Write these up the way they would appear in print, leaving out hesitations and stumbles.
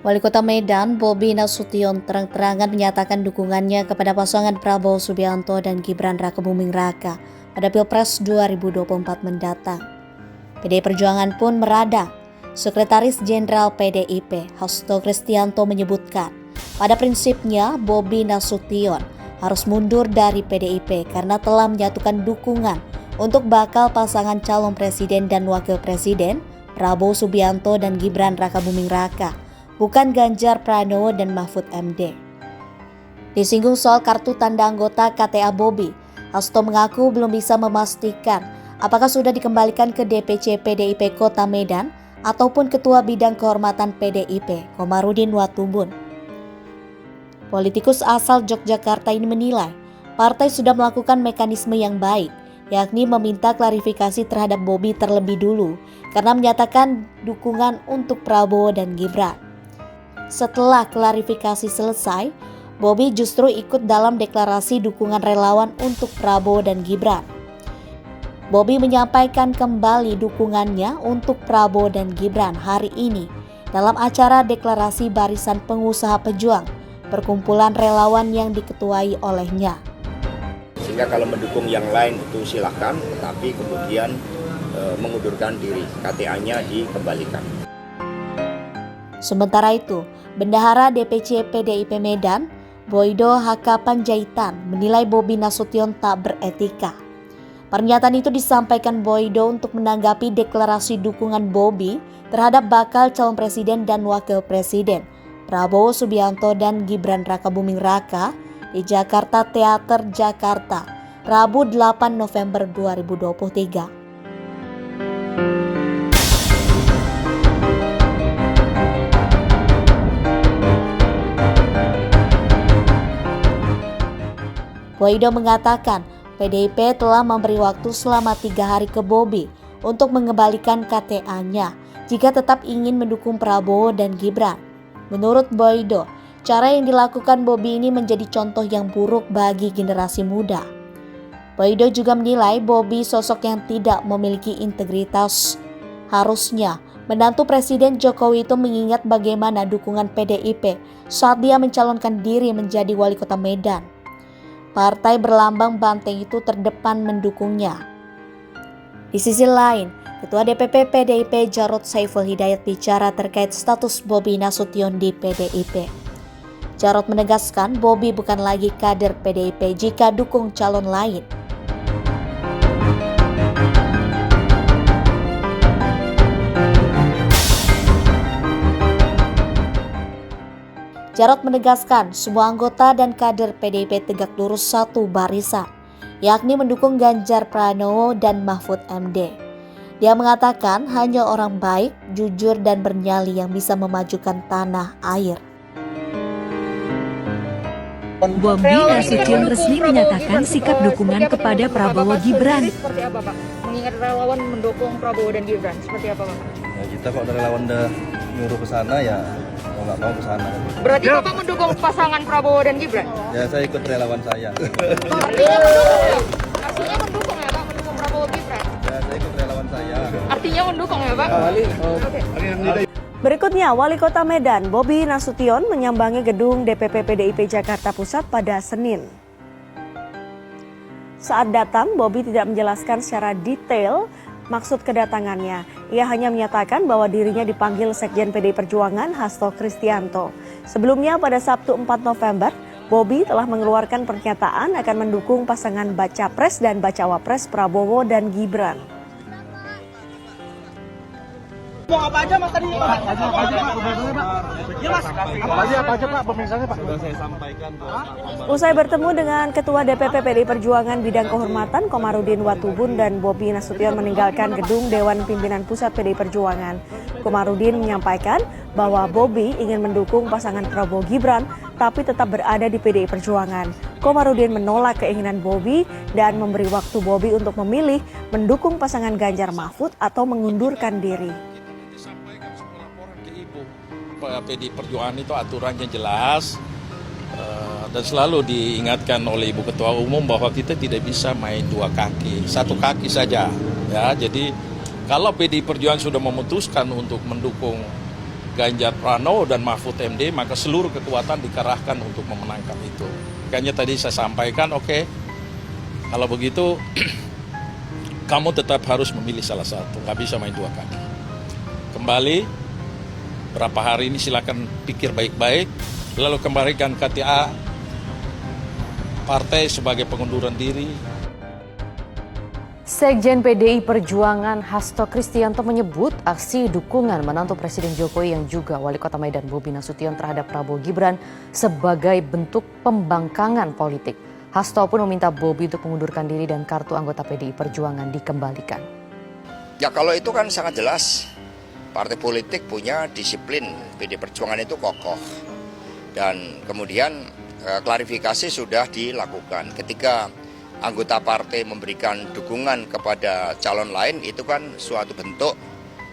Wali Kota Medan, Bobi Nasution terang-terangan menyatakan dukungannya kepada pasangan Prabowo Subianto dan Gibran Rakebuming Raka pada Pilpres 2024 mendatang. PDI Perjuangan pun meradang. Sekretaris Jenderal PDIP, Hasto Kristianto menyebutkan, pada prinsipnya Bobi Nasution harus mundur dari PDIP karena telah menyatukan dukungan untuk bakal pasangan calon presiden dan wakil presiden Prabowo Subianto dan Gibran Rakebuming Raka, bukan Ganjar Pranowo dan Mahfud MD. Disinggung soal kartu tanda anggota KTA Bobi, Hasto mengaku belum bisa memastikan apakah sudah dikembalikan ke DPC PDIP Kota Medan ataupun Ketua Bidang Kehormatan PDIP, Komarudin Watubun. Politikus asal Yogyakarta ini menilai partai sudah melakukan mekanisme yang baik, yakni meminta klarifikasi terhadap Bobi terlebih dulu karena menyatakan dukungan untuk Prabowo dan Gibran. Setelah klarifikasi selesai, Bobi justru ikut dalam deklarasi dukungan relawan untuk Prabowo dan Gibran. Bobi menyampaikan kembali dukungannya untuk Prabowo dan Gibran hari ini dalam acara deklarasi Barisan Pengusaha Pejuang, perkumpulan relawan yang diketuai olehnya. Sehingga kalau mendukung yang lain itu silakan, tetapi kemudian mengundurkan diri, KTA-nya dikembalikan. Sementara itu, Bendahara DPC PDIP Medan, Boydo Haka Panjaitan, menilai Bobi Nasution tak beretika. Pernyataan itu disampaikan Boydo untuk menanggapi deklarasi dukungan Bobi terhadap bakal calon presiden dan wakil presiden Prabowo Subianto dan Gibran Rakebuming Raka di Jakarta Theater Jakarta, Rabu 8 November 2023. Boydo mengatakan PDIP telah memberi waktu selama 3 hari ke Bobi untuk mengembalikan KTA-nya jika tetap ingin mendukung Prabowo dan Gibran. Menurut Boydo, cara yang dilakukan Bobi ini menjadi contoh yang buruk bagi generasi muda. Boydo juga menilai Bobi sosok yang tidak memiliki integritas. Harusnya menantu Presiden Jokowi itu mengingat bagaimana dukungan PDIP saat dia mencalonkan diri menjadi wali kota Medan. Partai berlambang banteng itu terdepan mendukungnya. Di sisi lain, Ketua DPP PDIP Jarod Saiful Hidayat bicara terkait status Bobi Nasution di PDIP. Jarod menegaskan Bobi bukan lagi kader PDIP jika dukung calon lain. Jarod menegaskan semua anggota dan kader PDIP tegak lurus satu barisan, yakni mendukung Ganjar Pranowo dan Mahfud MD. Dia mengatakan hanya orang baik, jujur dan bernyali yang bisa memajukan tanah air. Bobi Nasution resmi menyatakan sikap dukungan kepada Prabowo Gibran. Seperti apa, Pak? Mengingat relawan mendukung Prabowo dan Gibran, seperti apa, Pak? Ya, kita kalau relawan udah nyuruh ke sana ya mau nggak mau ke sana. Berarti Bapak mendukung pasangan Prabowo dan Gibran? Ya saya ikut relawan saya. Artinya mendukung ya? Artinya mendukung ya, Pak? Mendukung Prabowo Gibran? Ya saya ikut relawan saya. Artinya mendukung ya, Pak? Oke. Berikutnya, Wali Kota Medan, Bobi Nasution menyambangi gedung DPP PDIP Jakarta Pusat pada Senin. Saat datang, Bobi tidak menjelaskan secara detail maksud kedatangannya. Ia hanya menyatakan bahwa dirinya dipanggil Sekjen PDI Perjuangan Hasto Kristianto. Sebelumnya pada Sabtu 4 November, Bobi telah mengeluarkan pernyataan akan mendukung pasangan Baca Pres dan Bacawa Pres Prabowo dan Gibran. Mau apa aja Mas tadi? Apa aja Pak? Ya Mas, apa aja Pak pemirsaannya Pak? Sudah saya sampaikan tuh. Usai bertemu dengan Ketua DPP PDI Perjuangan Bidang Kehormatan Komarudin Watubun dan Bobi Nasution meninggalkan gedung Dewan Pimpinan Pusat PDI Perjuangan. Komarudin menyampaikan bahwa Bobi ingin mendukung pasangan Prabowo Gibran tapi tetap berada di PDI Perjuangan. Komarudin menolak keinginan Bobi dan memberi waktu Bobi untuk memilih mendukung pasangan Ganjar Mahfud atau mengundurkan diri. PDI Perjuangan itu aturannya jelas dan selalu diingatkan oleh Ibu Ketua Umum bahwa kita tidak bisa main dua kaki, satu kaki saja. Ya, jadi kalau PDI Perjuangan sudah memutuskan untuk mendukung Ganjar Pranowo dan Mahfud MD, maka seluruh kekuatan dikerahkan untuk memenangkan itu. Makanya tadi saya sampaikan, oke, kalau begitu kamu tetap harus memilih salah satu, nggak bisa main dua kaki. Kembali, berapa hari ini silakan pikir baik-baik, lalu kembalikan KTA partai sebagai pengunduran diri. Sekjen PDI Perjuangan Hasto Kristianto menyebut aksi dukungan menantu Presiden Jokowi yang juga Wali Kota Medan Bobi Nasution terhadap Prabowo Gibran sebagai bentuk pembangkangan politik. Hasto pun meminta Bobi untuk mengundurkan diri dan kartu anggota PDI Perjuangan dikembalikan. Ya kalau itu kan sangat jelas, partai politik punya disiplin, PDI Perjuangan itu kokoh. Dan kemudian klarifikasi sudah dilakukan ketika anggota partai memberikan dukungan kepada calon lain, itu kan suatu bentuk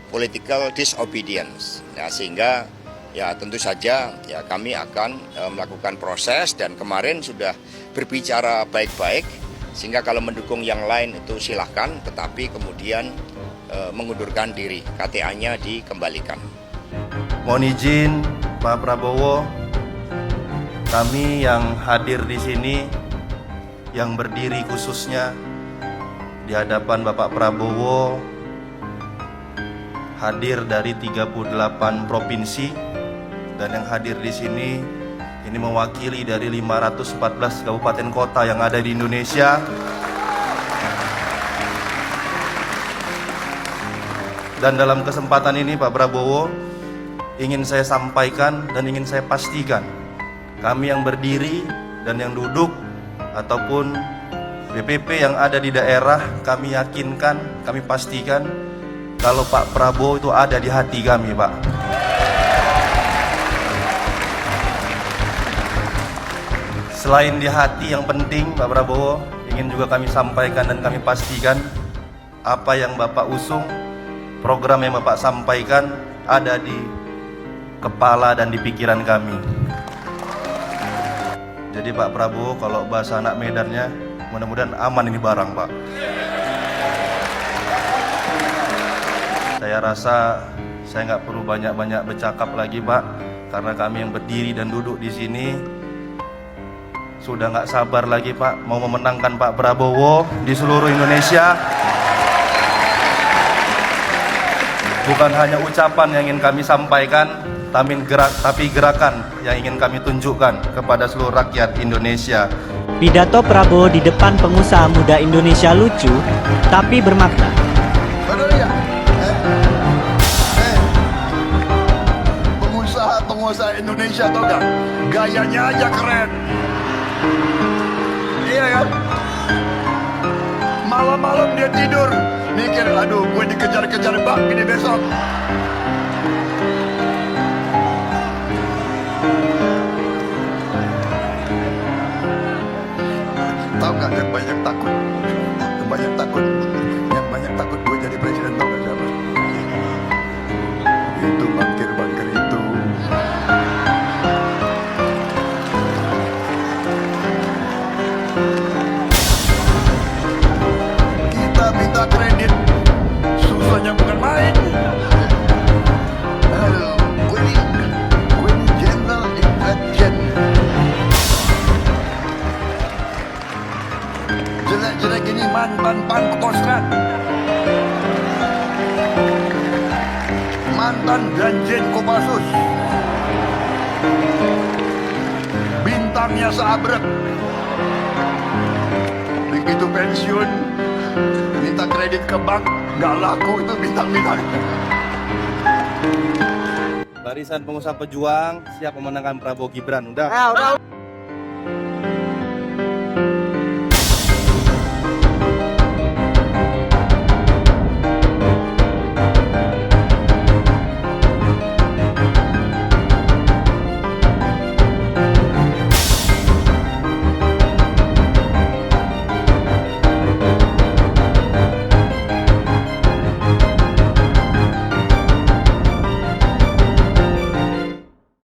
political disobedience. Nah, sehingga ya tentu saja ya kami akan melakukan proses dan kemarin sudah berbicara baik-baik, sehingga kalau mendukung yang lain itu silahkan, tetapi kemudian mengundurkan diri, KTA-nya dikembalikan. Mohon izin Pak Prabowo, kami yang hadir di sini, yang berdiri khususnya di hadapan Bapak Prabowo, hadir dari 38 provinsi, dan yang hadir di sini ini mewakili dari 514 kabupaten kota yang ada di Indonesia. Dan dalam kesempatan ini Pak Prabowo, ingin saya sampaikan dan ingin saya pastikan, kami yang berdiri dan yang duduk ataupun DPP yang ada di daerah, kami yakinkan, kami pastikan kalau Pak Prabowo itu ada di hati kami, Pak. Selain di hati yang penting, Pak Prabowo, ingin juga kami sampaikan dan kami pastikan apa yang Bapak usung, program yang Bapak sampaikan ada di kepala dan di pikiran kami. Jadi Pak Prabowo, kalau bahasa anak Medannya, mudah-mudahan aman ini barang, Pak. Saya rasa saya nggak perlu banyak-banyak bercakap lagi, Pak, karena kami yang berdiri dan duduk di sini sudah nggak sabar lagi, Pak, mau memenangkan Pak Prabowo di seluruh Indonesia. Bukan hanya ucapan yang ingin kami sampaikan, tapi gerakan yang ingin kami tunjukkan kepada seluruh rakyat Indonesia. Pidato Prabowo di depan pengusaha muda Indonesia lucu, tapi bermakna. Pengusaha Indonesia tau gak? Gayanya aja keren. Iya kan? Malam-malam dia tidur, mikir, aduh gue dikejar-kejar bang ini besok. Tahu nggak yang banyak takut? Yang banyak takut gue jadi presiden, tahu nggak siapa? Itu bangkir-bangkir itu. Kita minta kredit, susahnya bukan main. Gue ini general intelijen. Jelek-jelek ini mantan Pangkostrat, mantan Danjen Kopassus, bintangnya seabrek. Begitu pensiun, minta kredit ke bank, nggak laku itu bintang-bintang. Barisan pengusaha pejuang siap memenangkan Prabowo Gibran. Udah.